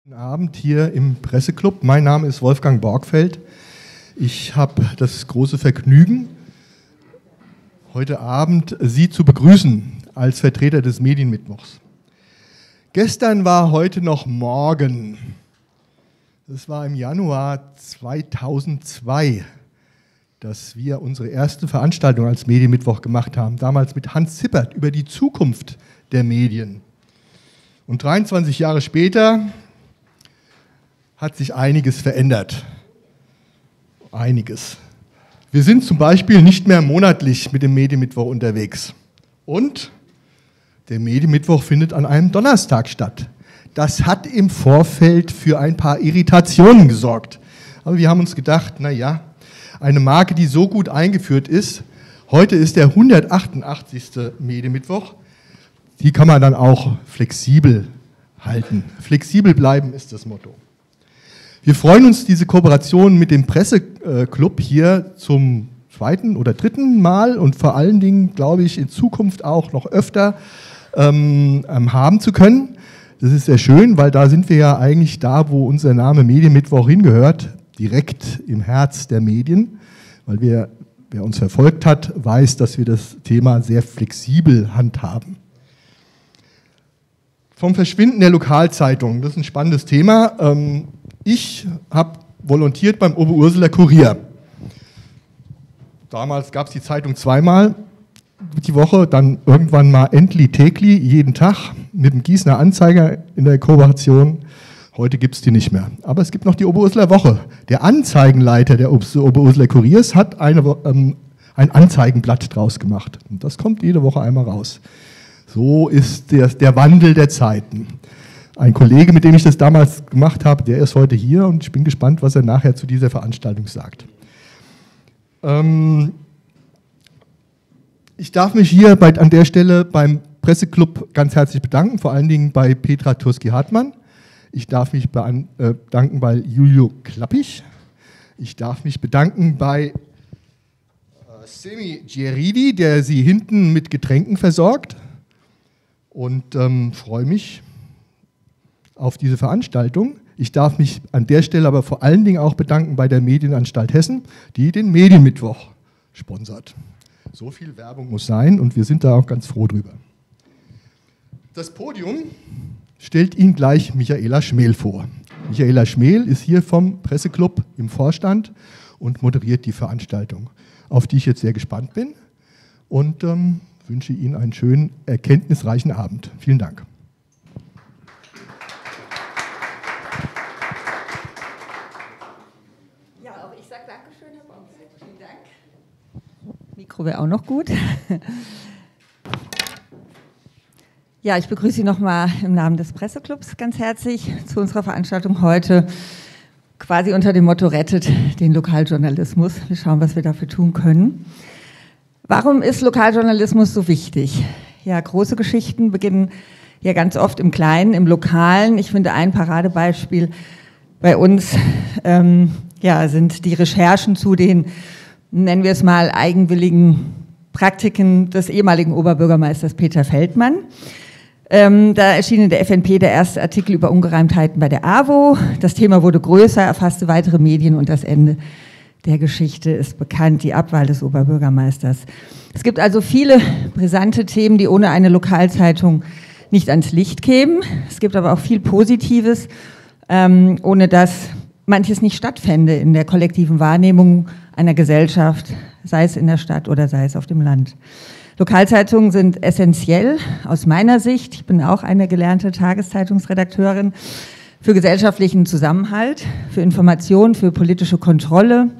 Guten Abend hier im Presseclub. Mein Name ist Wolfgang Borgfeld. Ich habe das große Vergnügen, heute Abend Sie zu begrüßen als Vertreter des Medienmittwochs. Gestern war heute noch morgen. Das war im Januar 2002, dass wir unsere erste Veranstaltung als Medienmittwoch gemacht haben. Damals mit Hans Zippert über die Zukunft der Medien. Und 23 Jahre später hat sich einiges verändert. Einiges. Wir sind zum Beispiel nicht mehr monatlich mit dem Medienmittwoch unterwegs. Und der Medienmittwoch findet an einem Donnerstag statt. Das hat im Vorfeld für ein paar Irritationen gesorgt. Aber wir haben uns gedacht, naja, eine Marke, die so gut eingeführt ist, heute ist der 188. Medienmittwoch, die kann man dann auch flexibel halten. Flexibel bleiben ist das Motto. Wir freuen uns, diese Kooperation mit dem Presseclub hier zum zweiten oder dritten Mal und vor allen Dingen, glaube ich, in Zukunft auch noch öfter haben zu können. Das ist sehr schön, weil da sind wir ja eigentlich da, wo unser Name Medienmittwoch hingehört, direkt im Herz der Medien, weil wer uns verfolgt hat, weiß, dass wir das Thema sehr flexibel handhaben. Vom Verschwinden der Lokalzeitung, das ist ein spannendes Thema. Ich habe volontiert beim Oberursula Kurier. Damals gab es die Zeitung zweimal die Woche, dann irgendwann mal endlich täglich, jeden Tag, mit dem Gießener Anzeiger in der Kooperation. Heute gibt es die nicht mehr. Aber es gibt noch die Oberursula Woche. Der Anzeigenleiter der Oberursula Kuriers hat ein Anzeigenblatt draus gemacht. Und das kommt jede Woche einmal raus. So ist der Wandel der Zeiten. Ein Kollege, mit dem ich das damals gemacht habe, der ist heute hier und ich bin gespannt, was er nachher zu dieser Veranstaltung sagt. Ich darf mich hier an der Stelle beim Presseclub ganz herzlich bedanken, vor allen Dingen bei Petra Turski-Hartmann. Ich darf mich bedanken bei Julio Klappich. Ich darf mich bedanken bei Semi Geridi, der Sie hinten mit Getränken versorgt. Und freue mich auf diese Veranstaltung. Ich darf mich an der Stelle aber vor allen Dingen auch bedanken bei der Medienanstalt Hessen, die den Medienmittwoch sponsert. So viel Werbung muss sein und wir sind da auch ganz froh drüber. Das Podium stellt Ihnen gleich Michaela Schmel vor. Michaela Schmel ist hier vom Presseclub im Vorstand und moderiert die Veranstaltung, auf die ich jetzt sehr gespannt bin und wünsche Ihnen einen schönen, erkenntnisreichen Abend. Vielen Dank. Ja, auch ich sage Dankeschön, Herr Borgfeld. Vielen Dank. Mikro wäre auch noch gut. Ja, ich begrüße Sie nochmal im Namen des Presseclubs ganz herzlich zu unserer Veranstaltung heute, quasi unter dem Motto Rettet den Lokaljournalismus. Wir schauen, was wir dafür tun können. Warum ist Lokaljournalismus so wichtig? Ja, große Geschichten beginnen ja ganz oft im Kleinen, im Lokalen. Ich finde, ein Paradebeispiel bei uns sind die Recherchen zu den, nennen wir es mal, eigenwilligen Praktiken des ehemaligen Oberbürgermeisters Peter Feldmann. Da erschien in der FNP der erste Artikel über Ungereimtheiten bei der AWO. Das Thema wurde größer, erfasste weitere Medien und das Ende der Geschichte ist bekannt, die Abwahl des Oberbürgermeisters. Es gibt also viele brisante Themen, die ohne eine Lokalzeitung nicht ans Licht kämen. Es gibt aber auch viel Positives, ohne dass manches nicht stattfände in der kollektiven Wahrnehmung einer Gesellschaft, sei es in der Stadt oder sei es auf dem Land. Lokalzeitungen sind essentiell aus meiner Sicht, ich bin auch eine gelernte Tageszeitungsredakteurin, für gesellschaftlichen Zusammenhalt, für Information, für politische Kontrolle,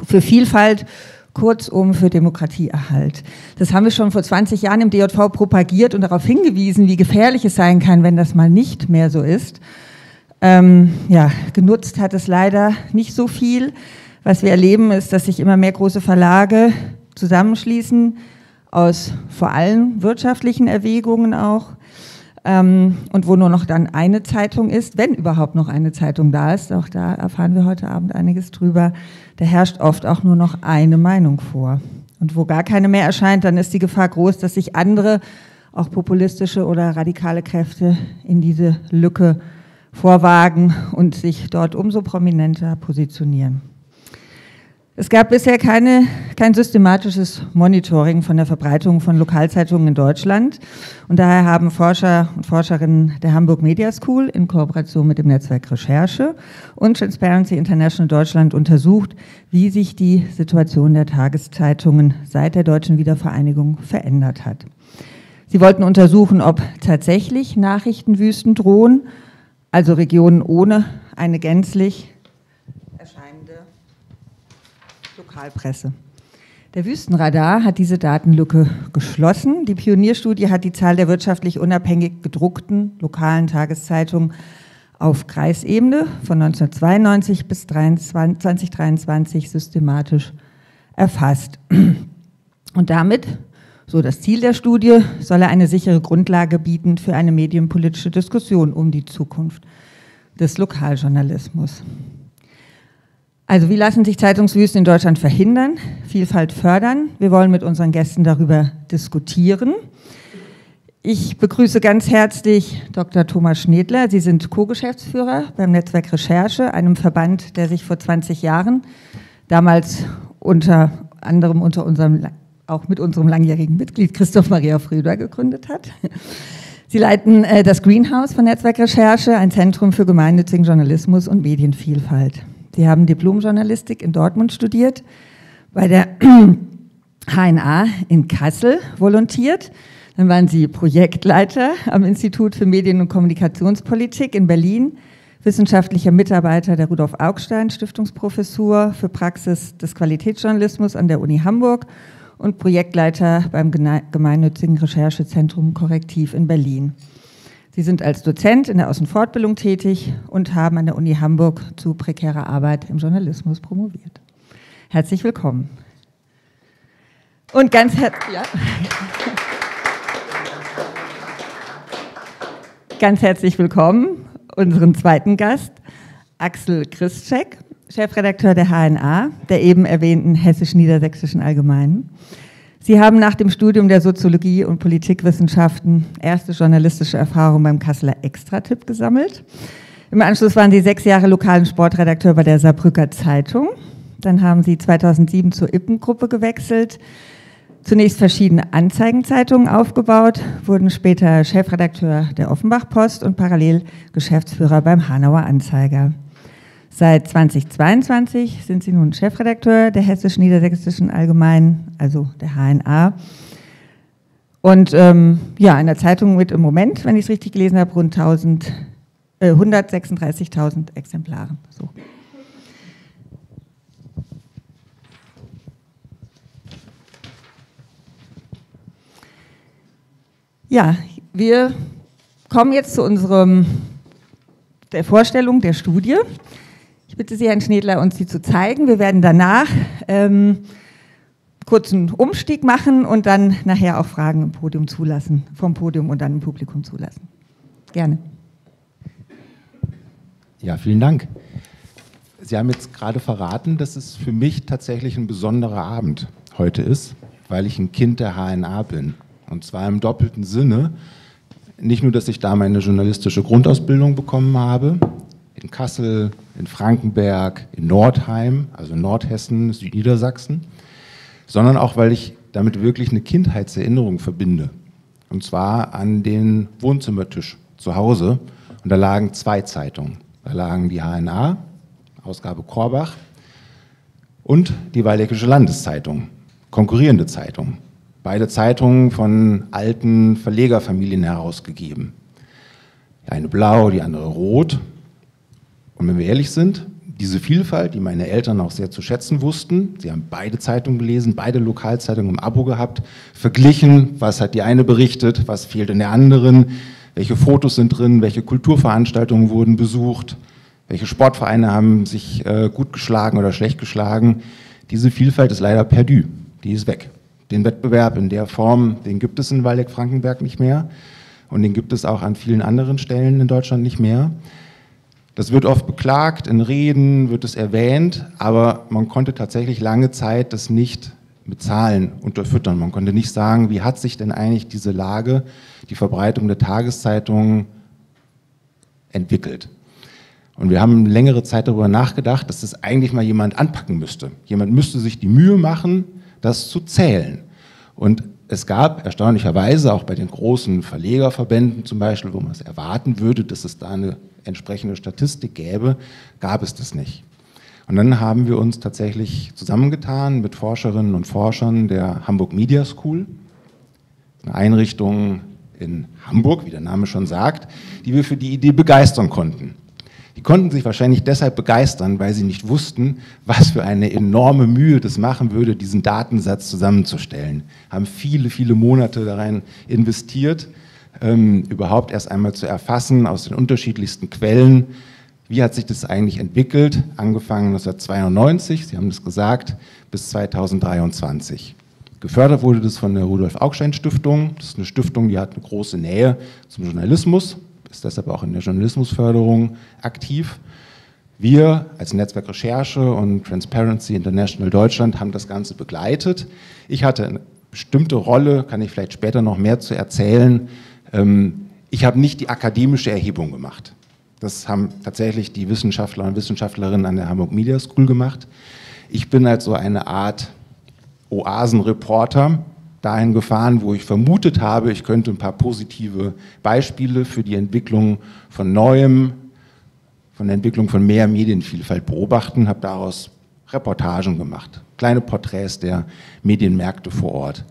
für Vielfalt, kurzum für Demokratieerhalt. Das haben wir schon vor 20 Jahren im DJV propagiert und darauf hingewiesen, wie gefährlich es sein kann, wenn das mal nicht mehr so ist. Genutzt hat es leider nicht so viel. Was wir erleben, ist, dass sich immer mehr große Verlage zusammenschließen, aus vor allem wirtschaftlichen Erwägungen auch, und wo nur noch dann eine Zeitung ist, wenn überhaupt noch eine Zeitung da ist, auch da erfahren wir heute Abend einiges drüber, da herrscht oft auch nur noch eine Meinung vor. Und wo gar keine mehr erscheint, dann ist die Gefahr groß, dass sich andere, auch populistische oder radikale Kräfte in diese Lücke vorwagen und sich dort umso prominenter positionieren. Es gab bisher kein systematisches Monitoring von der Verbreitung von Lokalzeitungen in Deutschland und daher haben Forscher und Forscherinnen der Hamburg Media School in Kooperation mit dem Netzwerk Recherche und Transparency International Deutschland untersucht, wie sich die Situation der Tageszeitungen seit der deutschen Wiedervereinigung verändert hat. Sie wollten untersuchen, ob tatsächlich Nachrichtenwüsten drohen, also Regionen ohne eine gänzlich erscheinende Lokalpresse. Der Wüstenradar hat diese Datenlücke geschlossen. Die Pionierstudie hat die Zahl der wirtschaftlich unabhängig gedruckten lokalen Tageszeitungen auf Kreisebene von 1992 bis 2023 systematisch erfasst. Und damit, so das Ziel der Studie, soll er eine sichere Grundlage bieten für eine medienpolitische Diskussion um die Zukunft des Lokaljournalismus. Also wie lassen sich Zeitungswüsten in Deutschland verhindern, Vielfalt fördern? Wir wollen mit unseren Gästen darüber diskutieren. Ich begrüße ganz herzlich Dr. Thomas Schnedler. Sie sind Co-Geschäftsführer beim Netzwerk Recherche, einem Verband, der sich vor 20 Jahren, damals unter anderem auch mit unserem langjährigen Mitglied Christoph Maria Fröder gegründet hat. Sie leiten das Greenhouse von Netzwerk Recherche, ein Zentrum für gemeinnützigen Journalismus und Medienvielfalt. Sie haben Diplomjournalistik in Dortmund studiert, bei der HNA in Kassel volontiert. Dann waren Sie Projektleiter am Institut für Medien- und Kommunikationspolitik in Berlin, wissenschaftlicher Mitarbeiter der Rudolf-Augstein-Stiftungsprofessur für Praxis des Qualitätsjournalismus an der Uni Hamburg und Projektleiter beim gemeinnützigen Recherchezentrum Korrektiv in Berlin. Sie sind als Dozent in der Aus- und Fortbildung tätig und haben an der Uni Hamburg zu prekärer Arbeit im Journalismus promoviert. Herzlich willkommen. Und ganz herzlich willkommen unseren zweiten Gast, Axel Christschek, Chefredakteur der HNA, der eben erwähnten Hessisch-Niedersächsischen Allgemeinen. Sie haben nach dem Studium der Soziologie und Politikwissenschaften erste journalistische Erfahrung beim Kasseler Extra-Tipp gesammelt. Im Anschluss waren Sie 6 Jahre lokalen Sportredakteur bei der Saarbrücker Zeitung. Dann haben Sie 2007 zur Ippen-Gruppe gewechselt, zunächst verschiedene Anzeigenzeitungen aufgebaut, wurden später Chefredakteur der Offenbach-Post und parallel Geschäftsführer beim Hanauer Anzeiger. Seit 2022 sind Sie nun Chefredakteur der Hessisch-Niedersächsischen Allgemeinen, also der HNA. Und einer Zeitung mit im Moment, wenn ich es richtig gelesen habe, rund 136.000 Exemplaren. So. Ja, wir kommen jetzt zu der Vorstellung der Studie. Ich bitte Sie, Herrn Schnedler, uns die zu zeigen. Wir werden danach kurzen Umstieg machen und dann nachher auch Fragen im Podium zulassen, vom Podium und dann im Publikum zulassen. Gerne. Ja, vielen Dank. Sie haben jetzt gerade verraten, dass es für mich tatsächlich ein besonderer Abend heute ist, weil ich ein Kind der HNA bin. Und zwar im doppelten Sinne. Nicht nur, dass ich da meine journalistische Grundausbildung bekommen habe, in Kassel, in Frankenberg, in Nordheim, also Nordhessen, Südniedersachsen, sondern auch, weil ich damit wirklich eine Kindheitserinnerung verbinde. Und zwar an den Wohnzimmertisch zu Hause. Und da lagen 2 Zeitungen. Da lagen die HNA, Ausgabe Korbach, und die Waldeckische Landeszeitung, konkurrierende Zeitungen. Beide Zeitungen von alten Verlegerfamilien herausgegeben. Die eine blau, die andere rot. Und wenn wir ehrlich sind, diese Vielfalt, die meine Eltern auch sehr zu schätzen wussten, sie haben beide Zeitungen gelesen, beide Lokalzeitungen im Abo gehabt, verglichen, was hat die eine berichtet, was fehlt in der anderen, welche Fotos sind drin, welche Kulturveranstaltungen wurden besucht, welche Sportvereine haben sich gut geschlagen oder schlecht geschlagen. Diese Vielfalt ist leider perdu, die ist weg. Den Wettbewerb in der Form, den gibt es in Waldeck-Frankenberg nicht mehr und den gibt es auch an vielen anderen Stellen in Deutschland nicht mehr. Das wird oft beklagt, in Reden wird es erwähnt, aber man konnte tatsächlich lange Zeit das nicht mit Zahlen unterfüttern. Man konnte nicht sagen, wie hat sich denn eigentlich diese Lage, die Verbreitung der Tageszeitungen entwickelt. Und wir haben längere Zeit darüber nachgedacht, dass das eigentlich mal jemand anpacken müsste. Jemand müsste sich die Mühe machen, das zu zählen. Und es gab erstaunlicherweise auch bei den großen Verlegerverbänden zum Beispiel, wo man es erwarten würde, dass es da eine entsprechende Statistik gäbe, gab es das nicht. Und dann haben wir uns tatsächlich zusammengetan mit Forscherinnen und Forschern der Hamburg Media School, eine Einrichtung in Hamburg, wie der Name schon sagt, die wir für die Idee begeistern konnten. Die konnten sich wahrscheinlich deshalb begeistern, weil sie nicht wussten, was für eine enorme Mühe das machen würde, diesen Datensatz zusammenzustellen. Haben viele, viele Monate darin investiert, überhaupt erst einmal zu erfassen aus den unterschiedlichsten Quellen, wie hat sich das eigentlich entwickelt, angefangen 1992, Sie haben das gesagt, bis 2023. Gefördert wurde das von der Rudolf-Augstein-Stiftung. Das ist eine Stiftung, die hat eine große Nähe zum Journalismus, ist deshalb auch in der Journalismusförderung aktiv. Wir als Netzwerk Recherche und Transparency International Deutschland haben das Ganze begleitet. Ich hatte eine bestimmte Rolle, kann ich vielleicht später noch mehr zu erzählen. Ich habe nicht die akademische Erhebung gemacht. Das haben tatsächlich die Wissenschaftler und Wissenschaftlerinnen an der Hamburg Media School gemacht. Ich bin als so eine Art Oasenreporter dahin gefahren, wo ich vermutet habe, ich könnte ein paar positive Beispiele für die Entwicklung von Neuem, von der Entwicklung von mehr Medienvielfalt beobachten, habe daraus Reportagen gemacht, kleine Porträts der Medienmärkte vor Ort.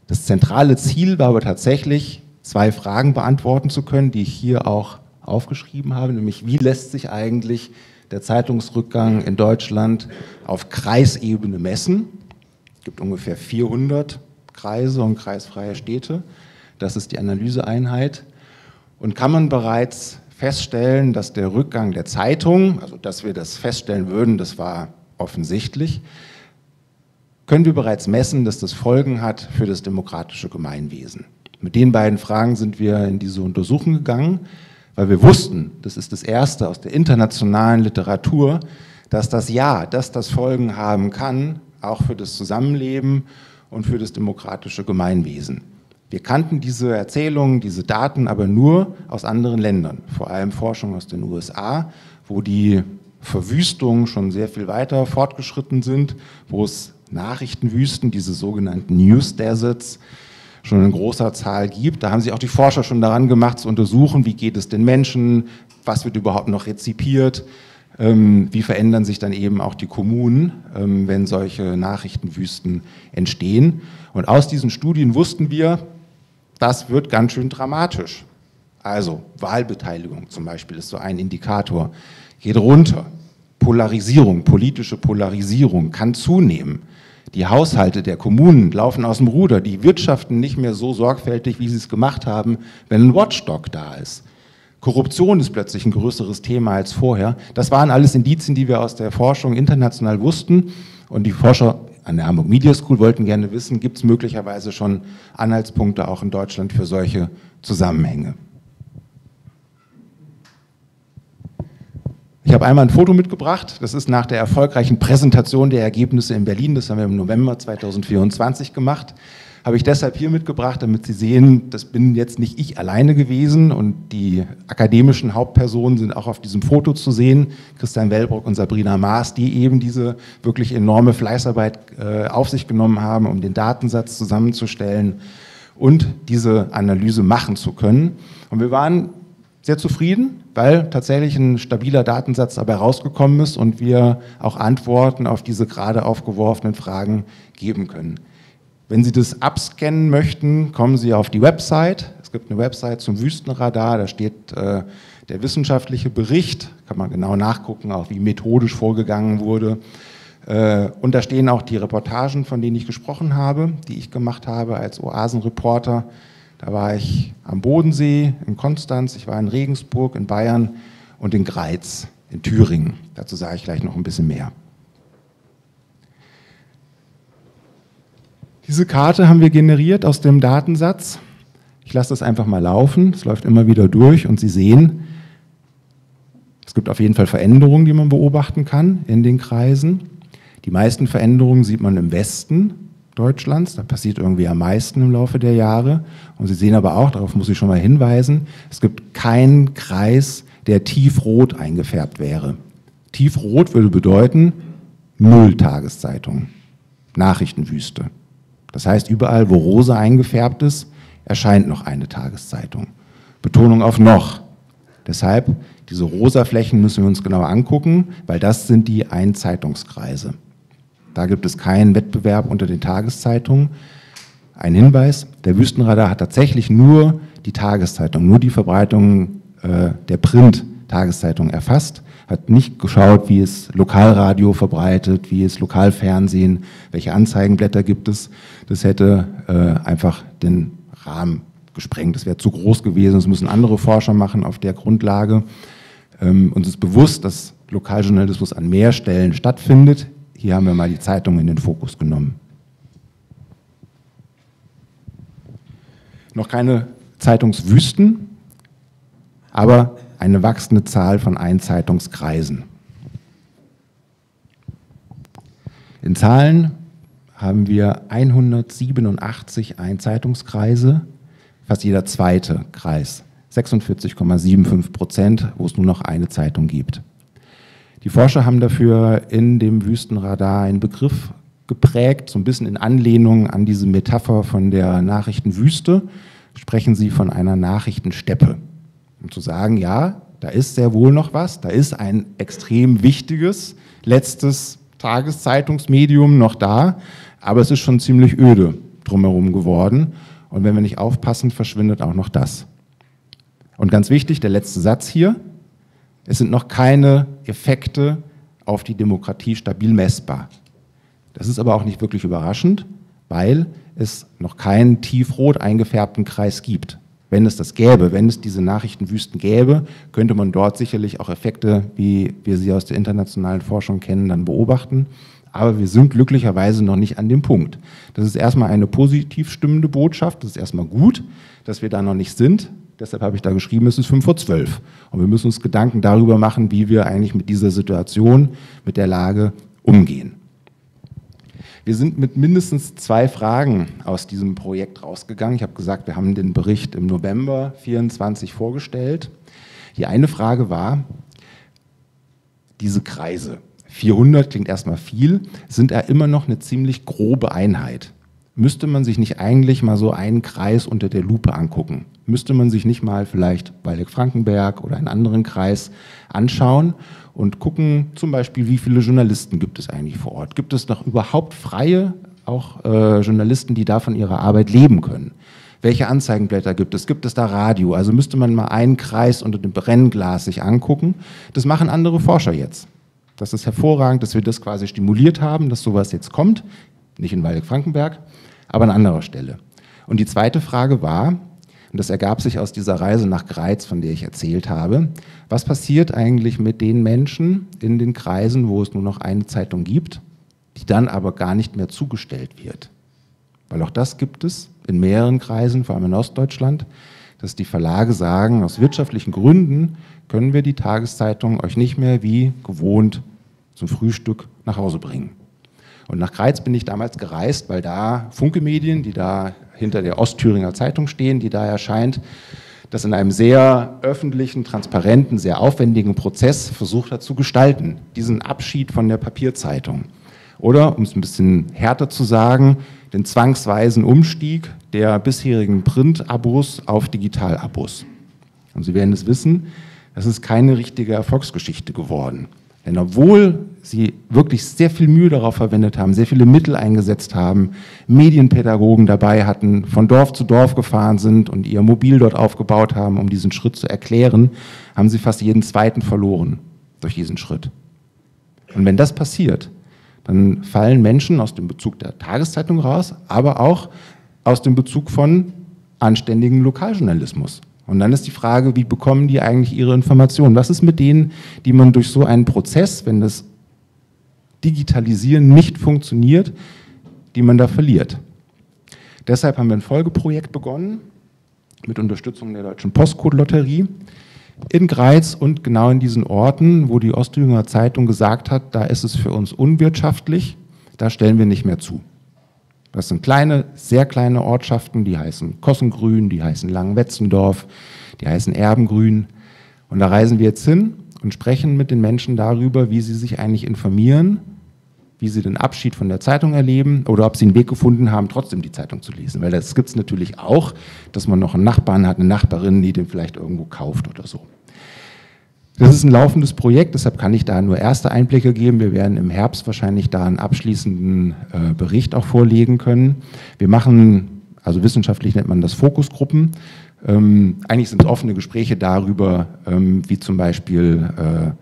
Das zentrale Ziel war aber tatsächlich, 2 Fragen beantworten zu können, die ich hier auch aufgeschrieben habe, nämlich wie lässt sich eigentlich der Zeitungsrückgang in Deutschland auf Kreisebene messen? Es gibt ungefähr 400 Kreise und kreisfreie Städte. Das ist die Analyseeinheit. Und kann man bereits feststellen, dass der Rückgang der Zeitung, also dass wir das feststellen würden, das war offensichtlich, können wir bereits messen, dass das Folgen hat für das demokratische Gemeinwesen. Mit den beiden Fragen sind wir in diese Untersuchung gegangen, weil wir wussten, das ist das Erste aus der internationalen Literatur, dass das Folgen haben kann, auch für das Zusammenleben und für das demokratische Gemeinwesen. Wir kannten diese Erzählungen, diese Daten aber nur aus anderen Ländern, vor allem Forschung aus den USA, wo die Verwüstungen schon sehr viel weiter fortgeschritten sind, wo es Nachrichtenwüsten, diese sogenannten News Deserts, schon in großer Zahl gibt. Da haben sich auch die Forscher schon daran gemacht, zu untersuchen, wie geht es den Menschen, was wird überhaupt noch rezipiert, wie verändern sich dann eben auch die Kommunen, wenn solche Nachrichtenwüsten entstehen. Und aus diesen Studien wussten wir, das wird ganz schön dramatisch. Also Wahlbeteiligung zum Beispiel ist so ein Indikator, geht runter. Polarisierung, politische Polarisierung kann zunehmen. Die Haushalte der Kommunen laufen aus dem Ruder, die wirtschaften nicht mehr so sorgfältig, wie sie es gemacht haben, wenn ein Watchdog da ist. Korruption ist plötzlich ein größeres Thema als vorher. Das waren alles Indizien, die wir aus der Forschung international wussten. Und die Forscher an der Hamburg Media School wollten gerne wissen, gibt es möglicherweise schon Anhaltspunkte auch in Deutschland für solche Zusammenhänge. Ich habe einmal ein Foto mitgebracht, das ist nach der erfolgreichen Präsentation der Ergebnisse in Berlin, das haben wir im November 2024 gemacht, habe ich deshalb hier mitgebracht, damit Sie sehen, das bin jetzt nicht ich alleine gewesen und die akademischen Hauptpersonen sind auch auf diesem Foto zu sehen, Christian Wellbrock und Sabrina Maas, die eben diese wirklich enorme Fleißarbeit auf sich genommen haben, um den Datensatz zusammenzustellen und diese Analyse machen zu können. Und wir waren sehr zufrieden, weil tatsächlich ein stabiler Datensatz dabei rausgekommen ist und wir auch Antworten auf diese gerade aufgeworfenen Fragen geben können. Wenn Sie das abscannen möchten, kommen Sie auf die Website. Es gibt eine Website zum Wüstenradar, da steht der wissenschaftliche Bericht, kann man genau nachgucken, auch wie methodisch vorgegangen wurde. Und da stehen auch die Reportagen, von denen ich gesprochen habe, die ich gemacht habe als Oasenreporter. Da war ich am Bodensee, in Konstanz, ich war in Regensburg, in Bayern und in Greiz, in Thüringen. Dazu sage ich gleich noch ein bisschen mehr. Diese Karte haben wir generiert aus dem Datensatz. Ich lasse das einfach mal laufen, es läuft immer wieder durch und Sie sehen, es gibt auf jeden Fall Veränderungen, die man beobachten kann in den Kreisen. Die meisten Veränderungen sieht man im Westen Deutschlands, da passiert irgendwie am meisten im Laufe der Jahre. Und Sie sehen aber auch, darauf muss ich schon mal hinweisen, es gibt keinen Kreis, der tiefrot eingefärbt wäre. Tiefrot würde bedeuten 0 Tageszeitungen, Nachrichtenwüste. Das heißt, überall, wo rosa eingefärbt ist, erscheint noch eine Tageszeitung. Betonung auf noch. Deshalb, diese rosa Flächen müssen wir uns genauer angucken, weil das sind die Einzeitungskreise. Da gibt es keinen Wettbewerb unter den Tageszeitungen. Ein Hinweis, der Wüstenradar hat tatsächlich nur die Tageszeitung, nur die Verbreitung der Print-Tageszeitung erfasst, hat nicht geschaut, wie es Lokalradio verbreitet, wie es Lokalfernsehen, welche Anzeigenblätter gibt es. Das hätte einfach den Rahmen gesprengt. Das wäre zu groß gewesen, das müssen andere Forscher machen auf der Grundlage. Uns ist bewusst, dass Lokaljournalismus an mehr Stellen stattfindet. Hier haben wir mal die Zeitung in den Fokus genommen. Noch keine Zeitungswüsten, aber eine wachsende Zahl von Einzeitungskreisen. In Zahlen haben wir 187 Einzeitungskreise, fast jeder zweite Kreis, 46,75%, wo es nur noch eine Zeitung gibt. Die Forscher haben dafür in dem Wüstenradar einen Begriff geprägt, so ein bisschen in Anlehnung an diese Metapher von der Nachrichtenwüste, sprechen sie von einer Nachrichtensteppe. Um zu sagen, ja, da ist sehr wohl noch was, da ist ein extrem wichtiges letztes Tageszeitungsmedium noch da, aber es ist schon ziemlich öde drumherum geworden und wenn wir nicht aufpassen, verschwindet auch noch das. Und ganz wichtig, der letzte Satz hier, es sind noch keine Effekte auf die Demokratie stabil messbar. Das ist aber auch nicht wirklich überraschend, weil es noch keinen tiefrot eingefärbten Kreis gibt. Wenn es das gäbe, wenn es diese Nachrichtenwüsten gäbe, könnte man dort sicherlich auch Effekte, wie wir sie aus der internationalen Forschung kennen, dann beobachten. Aber wir sind glücklicherweise noch nicht an dem Punkt. Das ist erstmal eine positiv stimmende Botschaft, das ist erstmal gut, dass wir da noch nicht sind. Deshalb habe ich da geschrieben, es ist 11:55. Und wir müssen uns Gedanken darüber machen, wie wir eigentlich mit dieser Situation, mit der Lage umgehen. Wir sind mit mindestens 2 Fragen aus diesem Projekt rausgegangen. Ich habe gesagt, wir haben den Bericht im November 24 vorgestellt. Die eine Frage war, diese Kreise, 400 klingt erstmal viel, sind ja immer noch eine ziemlich grobe Einheit. Müsste man sich nicht eigentlich mal so einen Kreis unter der Lupe angucken? Müsste man sich nicht mal vielleicht Waldeck-Frankenberg oder einen anderen Kreis anschauen und gucken, zum Beispiel, wie viele Journalisten gibt es eigentlich vor Ort? Gibt es noch überhaupt freie, auch Journalisten, die da von ihrer Arbeit leben können? Welche Anzeigenblätter gibt es? Gibt es da Radio? Also müsste man mal einen Kreis unter dem Brennglas sich angucken. Das machen andere Forscher jetzt. Das ist hervorragend, dass wir das quasi stimuliert haben, dass sowas jetzt kommt. Nicht in Waldeck-Frankenberg, aber an anderer Stelle. Und die zweite Frage war, und das ergab sich aus dieser Reise nach Greiz, von der ich erzählt habe, was passiert eigentlich mit den Menschen in den Kreisen, wo es nur noch eine Zeitung gibt, die dann aber gar nicht mehr zugestellt wird? Weil auch das gibt es in mehreren Kreisen, vor allem in Ostdeutschland, dass die Verlage sagen, aus wirtschaftlichen Gründen können wir die Tageszeitung euch nicht mehr wie gewohnt zum Frühstück nach Hause bringen. Und nach Greiz bin ich damals gereist, weil da Funke Medien, die da hinter der Ostthüringer Zeitung stehen, die da erscheint, das in einem sehr öffentlichen, transparenten, sehr aufwendigen Prozess versucht hat zu gestalten, diesen Abschied von der Papierzeitung. Oder, um es ein bisschen härter zu sagen, den zwangsweisen Umstieg der bisherigen Print-Abos auf Digital-Abos. Und Sie werden es wissen, das ist keine richtige Erfolgsgeschichte geworden. Denn obwohl sie wirklich sehr viel Mühe darauf verwendet haben, sehr viele Mittel eingesetzt haben, Medienpädagogen dabei hatten, von Dorf zu Dorf gefahren sind und ihr Mobil dort aufgebaut haben, um diesen Schritt zu erklären, haben sie fast jeden zweiten verloren durch diesen Schritt. Und wenn das passiert, dann fallen Menschen aus dem Bezug der Tageszeitung raus, aber auch aus dem Bezug von anständigem Lokaljournalismus. Und dann ist die Frage, wie bekommen die eigentlich ihre Informationen? Was ist mit denen, die man durch so einen Prozess, wenn das Digitalisieren nicht funktioniert, die man da verliert? Deshalb haben wir ein Folgeprojekt begonnen, mit Unterstützung der Deutschen Postcode-Lotterie, in Greiz und genau in diesen Orten, wo die Ostthüringer Zeitung gesagt hat, da ist es für uns unwirtschaftlich, da stellen wir nicht mehr zu. Das sind kleine, sehr kleine Ortschaften, die heißen Kossengrün, die heißen Langenwetzendorf, die heißen Erbengrün. Und da reisen wir jetzt hin und sprechen mit den Menschen darüber, wie sie sich eigentlich informieren, wie sie den Abschied von der Zeitung erleben oder ob sie einen Weg gefunden haben, trotzdem die Zeitung zu lesen. Weil das gibt es natürlich auch, dass man noch einen Nachbarn hat, eine Nachbarin, die den vielleicht irgendwo kauft oder so. Das ist ein laufendes Projekt, deshalb kann ich da nur erste Einblicke geben. Wir werden im Herbst wahrscheinlich da einen abschließenden Bericht auch vorlegen können. Wir machen, also wissenschaftlich nennt man das Fokusgruppen. Eigentlich sind es offene Gespräche darüber, wie zum Beispiel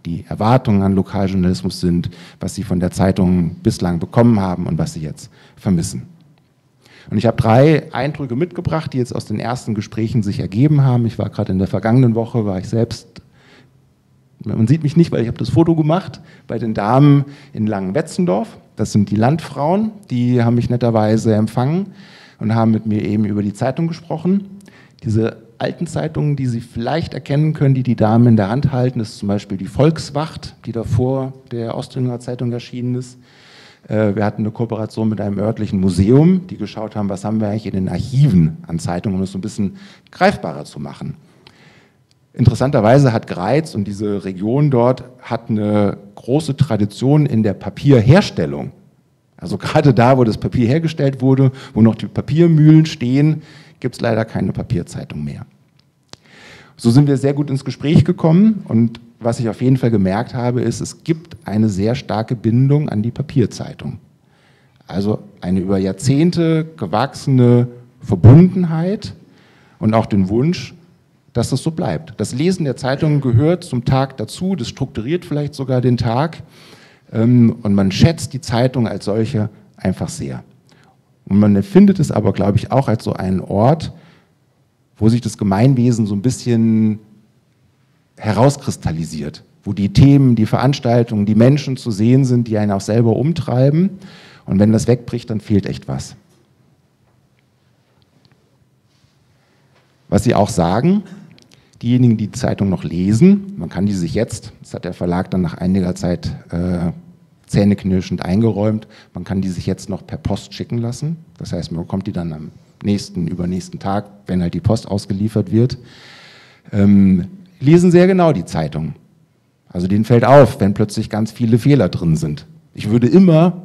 die Erwartungen an Lokaljournalismus sind, was sie von der Zeitung bislang bekommen haben und was sie jetzt vermissen. Und ich habe 3 Eindrücke mitgebracht, die jetzt aus den ersten Gesprächen sich ergeben haben. Ich war gerade in der vergangenen Woche, war ich selbst, man sieht mich nicht, weil ich habe das Foto gemacht, bei den Damen in Langenwetzendorf. Das sind die Landfrauen, die haben mich netterweise empfangen und haben mit mir eben über die Zeitung gesprochen. Diese alten Zeitungen, die Sie vielleicht erkennen können, die die Damen in der Hand halten, ist zum Beispiel die Volkswacht, die davor der Ostringer Zeitung erschienen ist. Wir hatten eine Kooperation mit einem örtlichen Museum, die geschaut haben, was haben wir eigentlich in den Archiven an Zeitungen, um es so ein bisschen greifbarer zu machen. Interessanterweise hat Greiz und diese Region dort hat eine große Tradition in der Papierherstellung. Also gerade da, wo das Papier hergestellt wurde, wo noch die Papiermühlen stehen, gibt es leider keine Papierzeitung mehr. So sind wir sehr gut ins Gespräch gekommen und was ich auf jeden Fall gemerkt habe, ist, es gibt eine sehr starke Bindung an die Papierzeitung. Also eine über Jahrzehnte gewachsene Verbundenheit und auch den Wunsch, dass es so bleibt. Das Lesen der Zeitungen gehört zum Tag dazu, das strukturiert vielleicht sogar den Tag und man schätzt die Zeitung als solche einfach sehr. Und man empfindet es aber, glaube ich, auch als so einen Ort, wo sich das Gemeinwesen so ein bisschen herauskristallisiert, wo die Themen, die Veranstaltungen, die Menschen zu sehen sind, die einen auch selber umtreiben. Und wenn das wegbricht, dann fehlt echt was. Was Sie auch sagen, diejenigen, die die Zeitung noch lesen, man kann die sich jetzt, das hat der Verlag dann nach einiger Zeit zähneknirschend eingeräumt, man kann die sich jetzt noch per Post schicken lassen. Das heißt, man bekommt die dann am übernächsten Tag, wenn halt die Post ausgeliefert wird. Lesen sehr genau die Zeitung. Also denen fällt auf, wenn plötzlich ganz viele Fehler drin sind. Ich würde immer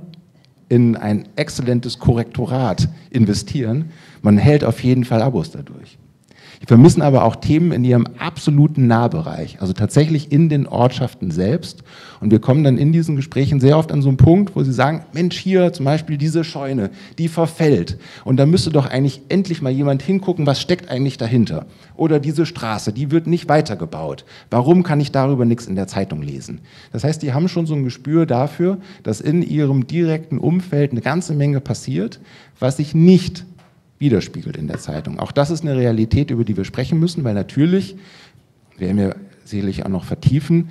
in ein exzellentes Korrektorat investieren. Man hält auf jeden Fall Abos dadurch. Die vermissen aber auch Themen in ihrem absoluten Nahbereich, also tatsächlich in den Ortschaften selbst. Und wir kommen dann in diesen Gesprächen sehr oft an so einen Punkt, wo sie sagen, Mensch, hier zum Beispiel diese Scheune, die verfällt. Und da müsste doch eigentlich endlich mal jemand hingucken, was steckt eigentlich dahinter. Oder diese Straße, die wird nicht weitergebaut. Warum kann ich darüber nichts in der Zeitung lesen? Das heißt, die haben schon so ein Gespür dafür, dass in ihrem direkten Umfeld eine ganze Menge passiert, was sich nicht widerspiegelt in der Zeitung. Auch das ist eine Realität, über die wir sprechen müssen, weil natürlich, werden wir sicherlich auch noch vertiefen,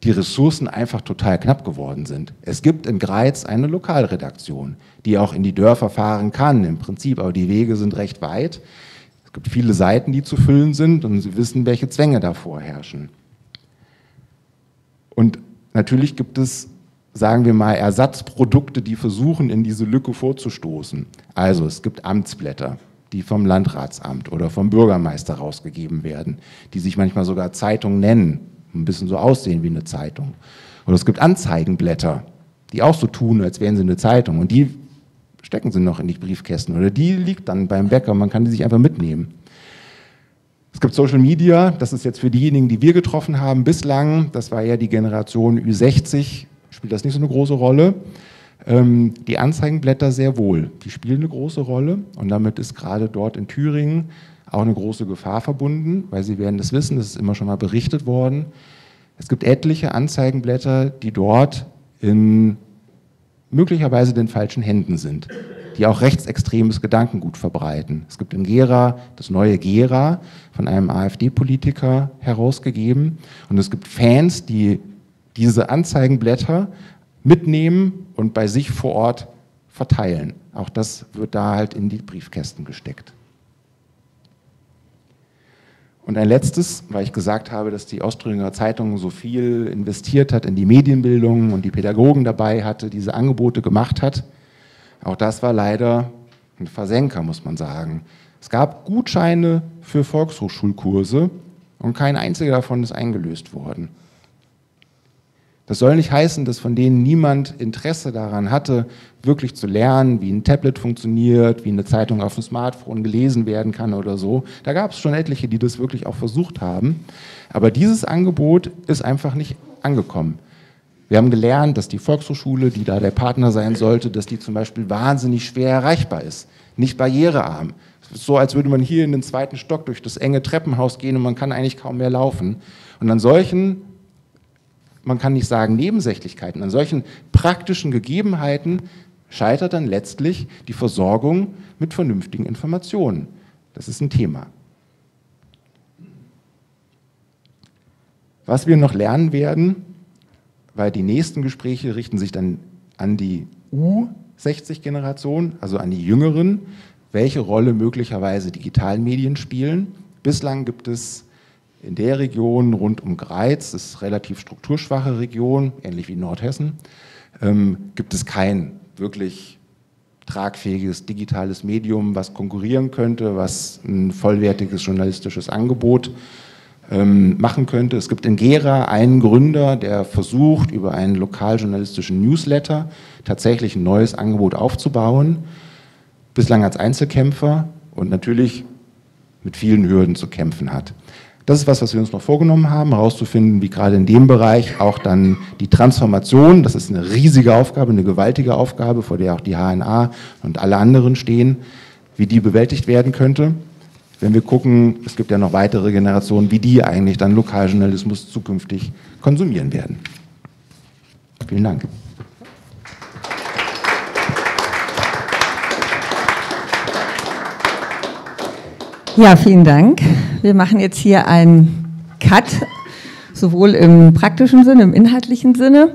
die Ressourcen einfach total knapp geworden sind. Es gibt in Greiz eine Lokalredaktion, die auch in die Dörfer fahren kann, im Prinzip, aber die Wege sind recht weit. Es gibt viele Seiten, die zu füllen sind und Sie wissen, welche Zwänge da vorherrschen. Und natürlich gibt es, sagen wir mal, Ersatzprodukte, die versuchen, in diese Lücke vorzustoßen. Also es gibt Amtsblätter, die vom Landratsamt oder vom Bürgermeister rausgegeben werden, die sich manchmal sogar Zeitung nennen, ein bisschen so aussehen wie eine Zeitung. Oder es gibt Anzeigenblätter, die auch so tun, als wären sie eine Zeitung. Und die stecken sie noch in die Briefkästen. Oder die liegt dann beim Bäcker, man kann die sich einfach mitnehmen. Es gibt Social Media, das ist jetzt für diejenigen, die wir getroffen haben bislang, das war ja die Generation Ü60, spielt das nicht so eine große Rolle. Die Anzeigenblätter sehr wohl, die spielen eine große Rolle und damit ist gerade dort in Thüringen auch eine große Gefahr verbunden, weil Sie werden das wissen, das ist immer schon mal berichtet worden. Es gibt etliche Anzeigenblätter, die dort in möglicherweise den falschen Händen sind, die auch rechtsextremes Gedankengut verbreiten. Es gibt in Gera das neue Gera von einem AfD-Politiker herausgegeben und es gibt Fans, die diese Anzeigenblätter mitnehmen und bei sich vor Ort verteilen. Auch das wird da halt in die Briefkästen gesteckt. Und ein letztes, weil ich gesagt habe, dass die Ostringer Zeitung so viel investiert hat in die Medienbildung und die Pädagogen dabei hatte, diese Angebote gemacht hat. Auch das war leider ein Versenker, muss man sagen. Es gab Gutscheine für Volkshochschulkurse, und kein einziger davon ist eingelöst worden. Das soll nicht heißen, dass von denen niemand Interesse daran hatte, wirklich zu lernen, wie ein Tablet funktioniert, wie eine Zeitung auf dem Smartphone gelesen werden kann oder so. Da gab es schon etliche, die das wirklich auch versucht haben. Aber dieses Angebot ist einfach nicht angekommen. Wir haben gelernt, dass die Volkshochschule, die da der Partner sein sollte, dass die zum Beispiel wahnsinnig schwer erreichbar ist, nicht barrierearm. Es ist so, als würde man hier in den 2. Stock durch das enge Treppenhaus gehen und man kann eigentlich kaum mehr laufen. Und an solchen, man kann nicht sagen Nebensächlichkeiten, an solchen praktischen Gegebenheiten scheitert dann letztlich die Versorgung mit vernünftigen Informationen. Das ist ein Thema. Was wir noch lernen werden, weil die nächsten Gespräche richten sich dann an die U60-Generation, also an die Jüngeren, welche Rolle möglicherweise Digitalmedien spielen. Bislang gibt es in der Region rund um Greiz, das ist eine relativ strukturschwache Region, ähnlich wie Nordhessen, gibt es kein wirklich tragfähiges digitales Medium, was konkurrieren könnte, was ein vollwertiges journalistisches Angebot machen könnte. Es gibt in Gera einen Gründer, der versucht, über einen lokaljournalistischen Newsletter tatsächlich ein neues Angebot aufzubauen, bislang als Einzelkämpfer und natürlich mit vielen Hürden zu kämpfen hat. Das ist was wir uns noch vorgenommen haben, herauszufinden, wie gerade in dem Bereich auch dann die Transformation, das ist eine riesige Aufgabe, eine gewaltige Aufgabe, vor der auch die HNA und alle anderen stehen, wie die bewältigt werden könnte. Wenn wir gucken, es gibt ja noch weitere Generationen, wie die eigentlich dann Lokaljournalismus zukünftig konsumieren werden. Vielen Dank. Ja, vielen Dank. Wir machen jetzt hier einen Cut, sowohl im praktischen Sinne, im inhaltlichen Sinne,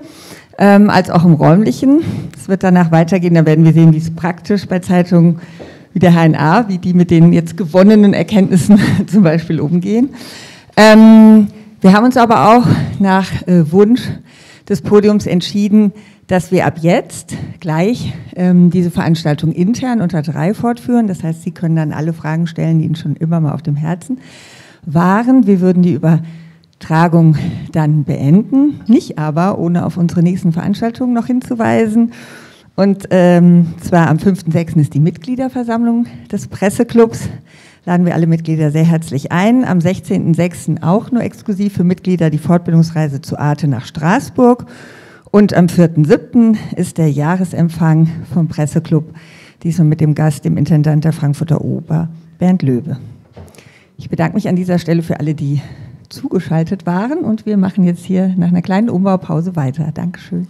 als auch im räumlichen. Es wird danach weitergehen, da werden wir sehen, wie es praktisch bei Zeitungen wie der HNA, wie die mit den jetzt gewonnenen Erkenntnissen zum Beispiel umgehen. Wir haben uns aber auch nach Wunsch des Podiums entschieden, dass wir ab jetzt gleich diese Veranstaltung intern unter 3 fortführen. Das heißt, Sie können dann alle Fragen stellen, die Ihnen schon immer mal auf dem Herzen waren. Wir würden die Übertragung dann beenden, nicht aber, ohne auf unsere nächsten Veranstaltungen noch hinzuweisen. Und zwar am 5.6. ist die Mitgliederversammlung des Presseclubs. Laden wir alle Mitglieder sehr herzlich ein. Am 16.6. auch nur exklusiv für Mitglieder die Fortbildungsreise zu Arte nach Straßburg. Und am 4.7. ist der Jahresempfang vom Presseclub, diesmal mit dem Gast, dem Intendant der Frankfurter Oper, Bernd Löbe. Ich bedanke mich an dieser Stelle für alle, die zugeschaltet waren, und wir machen jetzt hier nach einer kleinen Umbaupause weiter. Dankeschön.